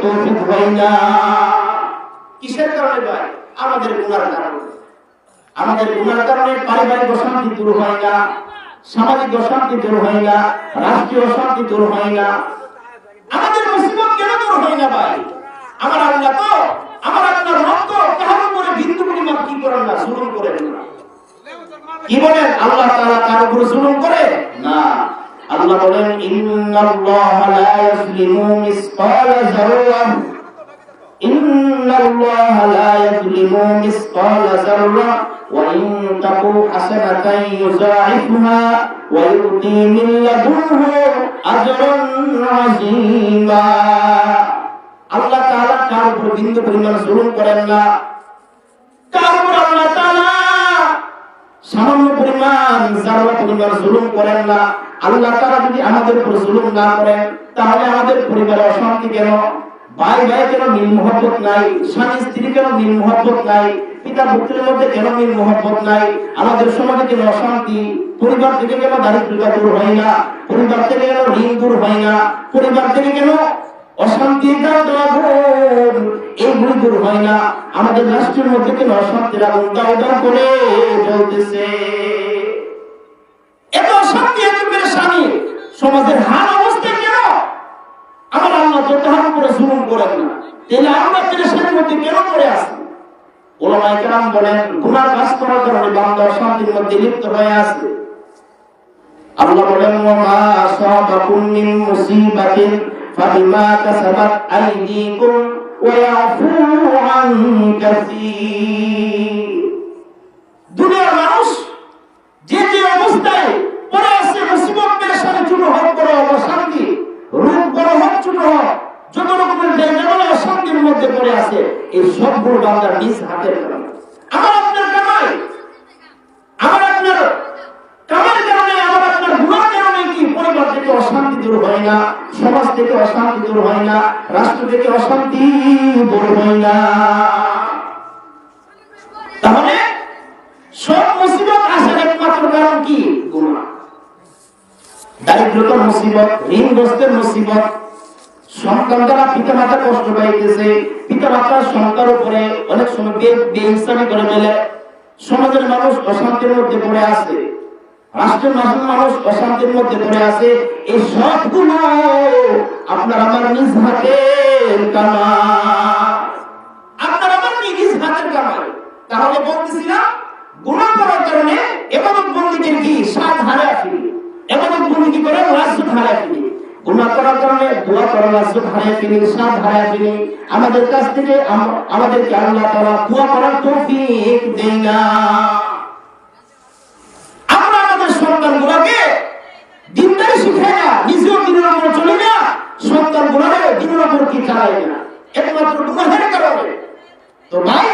তৌফিক হয় না। কিসের কারণে ভাই? আমাদের গুনার কারণে। আমাদের গুনার কারণে পারিবারিক অশান্তি দূর হয় না, সামাজিক অশান্তি দূর হয় না, রাষ্ট্রীয় অশান্তি দূর হয় না। আমাদের মুসিবত কেন দূর হয় না ভাই? আমার আল্লাহ তো, আমার আপনার রব তো কারোর উপরে বিন্দু পরিমাণ কি করেন না, জুলুম করেন না। কি বলেন? আল্লাহ তাআলা কার উপরে জুলুম করে না। আল্লাহ বলেন ইন্নাল্লাহা লা ইয়াজলিমু মিসকালা যাররাহ, ইন্নাল্লাহা লা ইয়াজলিমু মিসকালা যাররাহ ওয়া ইন তাকু হাসানাতান ইউযাইফুহা ওয়া ইউতি মিন লাদুনহু আজরান আযীমা। আল্লাহ তাআলা কার উপর বিন্দু পরিমাণ জুলুম করেন না। কার উপর আল্লাহ তাআলা সামান্য পরিমাণ যারা পরিমাণ জুলুম করেন না। আল্লাহ তাআলা যদি আমাদের উপর জুলুম না করেন তাহলে আমাদের পরিবারে অশান্তি কেন? ভাই ভাই কেন মিল মহব্বত নাই? স্বামী স্ত্রী কেন মিল মহব্বত নাই? পিতা পুত্রের মধ্যে কেন মিল মহব্বত নাই? আমাদের সমাজে কেন অশান্তি? পরিবার থেকে কেন দারিদ্রতা দূর হয় না? পরিবার থেকে কেন ঋণ দূর হয় না? পরিবার থেকে কেন অশান্তি এইগুলি দূর হয় না? আমাদের রাষ্ট্রের মধ্যে কেন অশান্তির আগুন দাও দাও করে জ্বলতেছে? এত অশান্তি, এত পেরেশানি, সমাজের হাল অবস্থা কেন? আমার আল্লাহ তো তাহার উপরে জুলুম করেন না, তাহলে আমরা পেরেশানির মধ্যে কেন পড়ে আছি? উলামায়ে কেরাম বলেন গুনাহ কাজ করার কারণে বান্দা অশান্তির মধ্যে লিপ্ত হয়ে আছে। আল্লাহ বলেন ওয়া আসাবাকুম মিন মুসিবাতিন ফাবিমা কাসাবাত আইদিকুম ওয়া ইয়াফু আন কাসীর। দুনিয়ার মানুষ যে যে অবস্থায় পড়ে আছে, মুসিবত পেরেশানি ছোট হোক বড় অশান্তি, রোগ বড় হোক ছোট হোক, যত রকমের বেদনা অশান্তির মধ্যে পড়ে আছে, এই সবগুলো বান্দার নিজ হাতের কারণে। আমার আপনার কামাই, আমার আপনার কামার কারণে, আমার আপনার গুনার কারণে কি পরিবার থেকে অশান্তি দূর হয় না, সমাজ থেকে অশান্তি দূর হয় না, রাষ্ট্র থেকে অশান্তি দূর হয় না। তাহলে সব মুসিবত আসার একমাত্র কারণ কি? গুনাহ। দারিদ্রতার মুসিবত, ঋণগ্রস্তের মুসিবত, সন্তান দ্বারা পিতা মাতা কষ্ট পাইতেছে, পিতা মাতার সন্তানের উপরে অনেক সময় বেইনসাফি করে ফেলে, সমাজের মানুষ অশান্তির মধ্যে পড়ে আছে, রাষ্ট্রের মানুষ অশান্তির মধ্যে পড়ে আছে। এই সবগুলো আপনার আমার নিজ হাতের কামাই, আপনার আমার নিজ হাতের কামাই। তাহলে বলতেছি না গুনাহ করার কারণে ইবাদত বন্দেগীর কি স্বাদ হারায় ফেলি, ইবাদত বন্দেগী করে লাজ্জত হারায় ফেলি। গুনাহ করার কারণে দোয়া করার লাজ্জত হারায় ফেলি, স্বাদ হারায় ফেলি। আমাদের কাছ থেকে আমাদেরকে আল্লাহ তাআলা দোয়া করার তৌফিক দেন না। আমরা আমাদের সন্তানগুলোকে দিনদারি শিখাই না, নিজেও দিনের উপর চলি না, সন্তানগুলোকে দিনের উপর কি চালাই না, একমাত্র গুনাহের কারণে। তো ভাই